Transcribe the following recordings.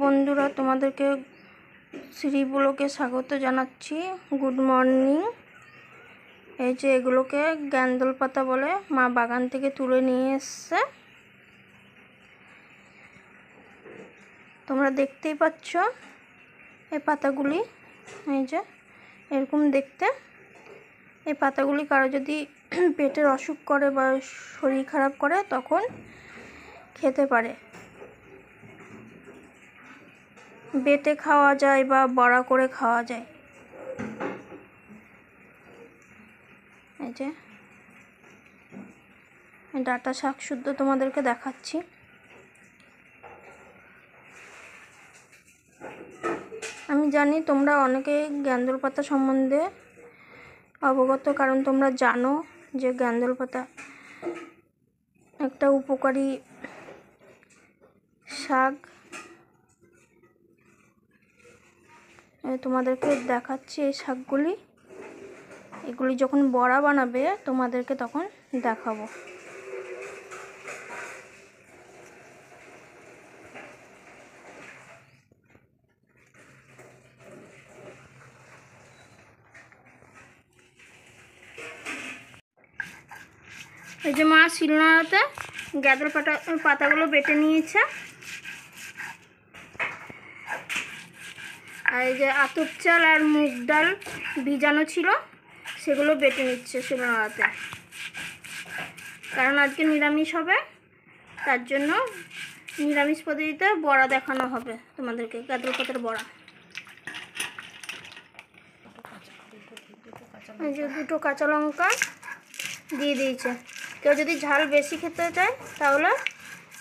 বন্ধুরা, তোমাদেরকে শ্রী ব্লগে স্বাগত জানাচ্ছি। Good morning. এই যে এগুলোকে গ্যান্দল পাতা বলে, মা বাগান থেকে তুলে নিয়ে এসছে। তোমরা দেখতেই পাচ্ছ এই পাতাগুলি, এই যে এরকম দেখতে। এই পাতাগুলি কারো যদি পেটের অসুখ করে বা শরীর খারাপ করে তখন খেতে পারে। বেটে খাওয়া যায় বা বড়া করে খাওয়া যায়। এই যে ডাঁটা শাক শুদ্ধ তোমাদেরকে দেখাচ্ছি। আমি জানি তোমরা অনেকেই গ্যান্দল পাতা সম্বন্ধে অবগত, কারণ তোমরা জানো যে গ্যান্দল পাতা একটা উপকারী শাক। তোমাদেরকে দেখাচ্ছি এই শাকগুলি। এগুলি যখন বড়া বানাবে তোমাদেরকে তখন দেখাবো। এই যে মা শিলনোড়াতে গ্যান্দল পাতাগুলো বেটে নিয়েছে। আর এই যে আতপ চাল আর মুগ ডাল ভিজানো ছিল সেগুলো বেটে নিচ্ছে শিলনোড়াতে, কারণ আজকে নিরামিষ হবে। তার জন্য নিরামিষ পদ্ধতিতে বড়া দেখানো হবে তোমাদেরকে, গ্যান্দল পাতার বড়া। এই যে দুটো কাঁচা লঙ্কা দিয়ে দিয়েছে। কেউ যদি ঝাল বেশি খেতে চায় তাহলে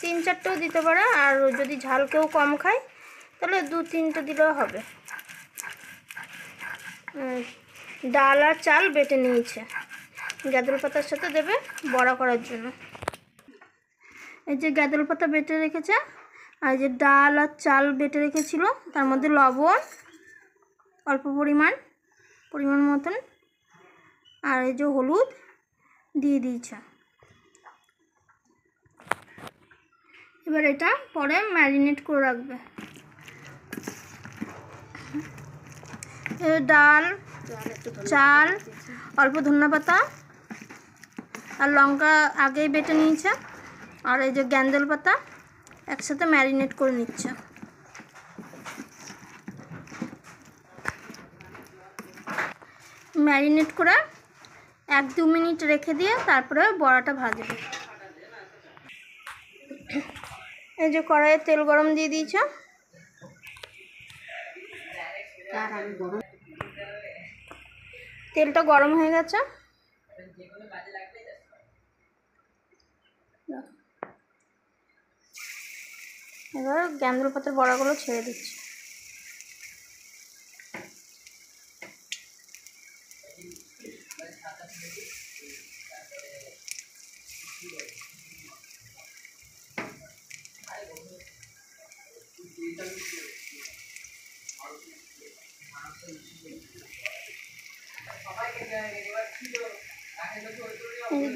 3-4টেও দিতে পারে, আর যদি ঝাল কেউ কম খায় তাহলে 2-3টে দিলেও হবে। ডাল আর চাল বেটে নিয়েছে, গ্যান্দল পাতার সাথে দেবে বড়া করার জন্য। এই যে গ্যান্দল পাতা বেটে রেখেছে, আর যে ডাল আর চাল বেটে রেখেছিল তার মধ্যে লবণ অল্প পরিমাণ মতন, আর এই যে হলুদ দিয়ে দিয়েছে। এবার এটা পরে ম্যারিনেট করে রাখবে। ডাল, চাল, অল্প ধনেপাতা আর লঙ্কা আগেই বেটে নিয়েছে, আর এই যে গ্যান্দল পাতা একসাথে ম্যারিনেট করে নিচ্ছে। ম্যারিনেট করে 1-2 মিনিট রেখে দিয়ে তারপরে বড়াটা ভাজবে। এই যে কড়াইয়ে তেল গরম দিয়ে দিয়েছে। তেলটা গরম হয়ে গেছে। এবার গ্যান্দল পাতার বড়াগুলো ছেড়ে দিচ্ছি।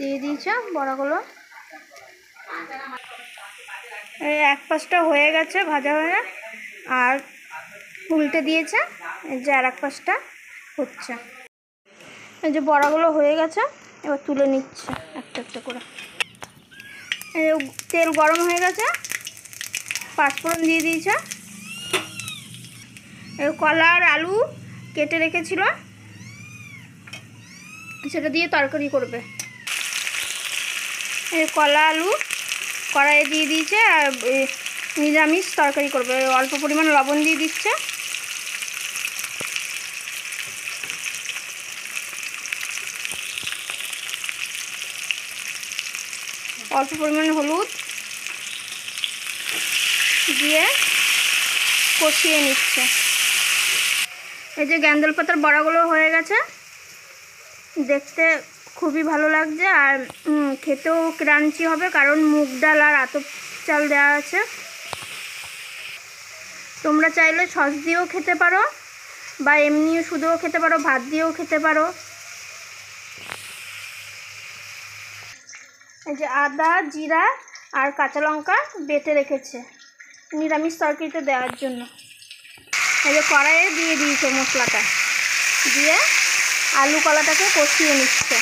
দিয়ে দিয়েছে বড়াগুলো। এই এক পাশটা হয়ে গেছে ভাজা হয়ে, আর উল্টে দিয়েছে। এই যে আর এক পাশটা হচ্ছে। এই যে বড়াগুলো হয়ে গেছে, এবার তুলে নিচ্ছে একটা একটা করে। তেল গরম হয়ে গেছে, পাঁচফোড়ন দিয়ে দিয়েছে। কলা আর আলু কেটে রেখেছিল সেটা দিয়ে তরকারি করবে। কলা আলু কড়াইয়ে দিয়ে দিয়েছে, আর নিরামিষ তরকারি করবে। অল্প পরিমাণ লবণ দিয়ে দিচ্ছে। অল্প পরিমাণ হলুদ দিয়ে কষিয়ে নিচ্ছে। এই যে গ্যান্দল পাতার বড়াগুলো হয়ে গেছে, দেখতে খুবই ভালো লাগছে, আর খেতেও ক্রাঞ্চি হবে, কারণ মুগ ডাল আর আতপ চাল দেওয়া আছে। তোমরা চাইলে সস দিয়েও খেতে পারো, বা এমনিও শুধুও খেতে পারো, ভাত দিয়েও খেতে পারো। এই যে আদা, জিরা আর কাঁচা লঙ্কা বেটে রেখেছে, নিরামিষ তরকারিতে দেওয়ার জন্য। এই যে কড়াইয়ে দিয়ে দিয়েছে মশলাটা, দিয়ে আলু কলাটাকে কষিয়ে নিচ্ছে।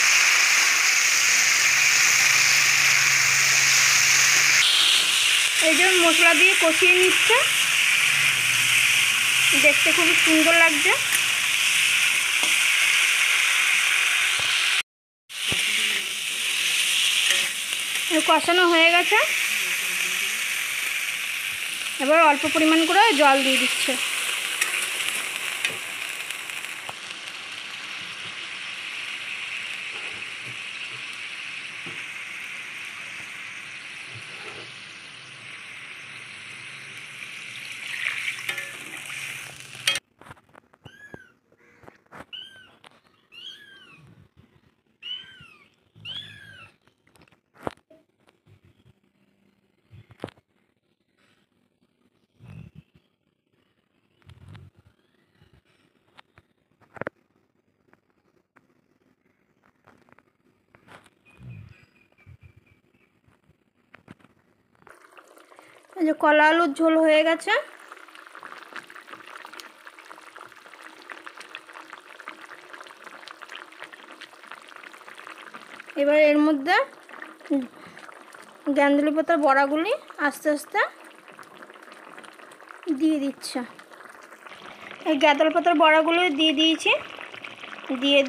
এই যে মশলা দিয়ে কষিয়ে নিচ্ছে, দেখতে খুবই সুন্দর লাগছে। কষানো হয়ে গেছে, এবার অল্প পরিমাণ করে জল দিয়ে দিচ্ছে। এই যে কলা আলুর ঝোল হয়ে গেছে। এবার এর মধ্যে গাঁদুলি পাতার বড়াগুলি আস্তে আস্তে দিয়ে দিচ্ছে। এই গাঁদুলি পাতার বড়াগুলো দিয়ে দিয়েছি, দিয়ে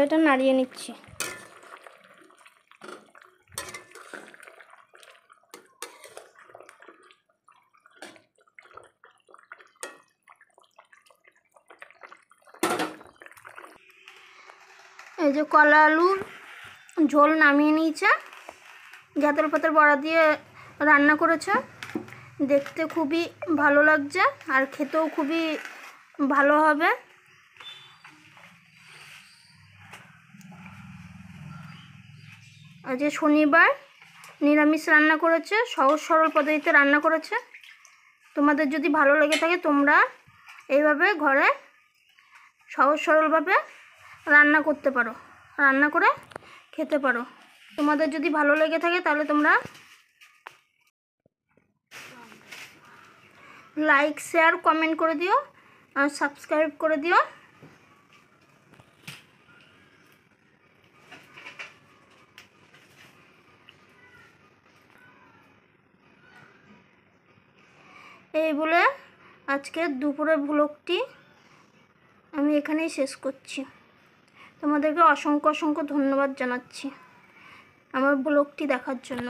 এটা নাড়িয়ে নিচ্ছি। এই যে কলা আলুর ঝোল নামিয়ে নিয়েছে, গাঁদুলি পাতার বড়া দিয়ে রান্না করেছে। দেখতে খুবই ভালো লাগছে আর খেতেও খুবই ভালো হবে। আজ শনিবার নিরামিষ রান্না করেছে, সহজ সরল পদ্ধতিতে রান্না করেছে। তোমাদের যদি ভালো লেগে থাকে তোমরা এইভাবে ঘরে সহজ সরলভাবে রান্না করতে পারো, রান্না করে খেতে পারো। তোমাদের যদি ভালো লেগে থাকে তাহলে তোমরা লাইক শেয়ার কমেন্ট করে দিও আর সাবস্ক্রাইব করে দিও। এই বলে আজকের দুপুরের ব্লগটি আমি এখানেই শেষ করছি। তোমাদেরকে অসংখ্য ধন্যবাদ জানাচ্ছি আমার ব্লগটি দেখার জন্য।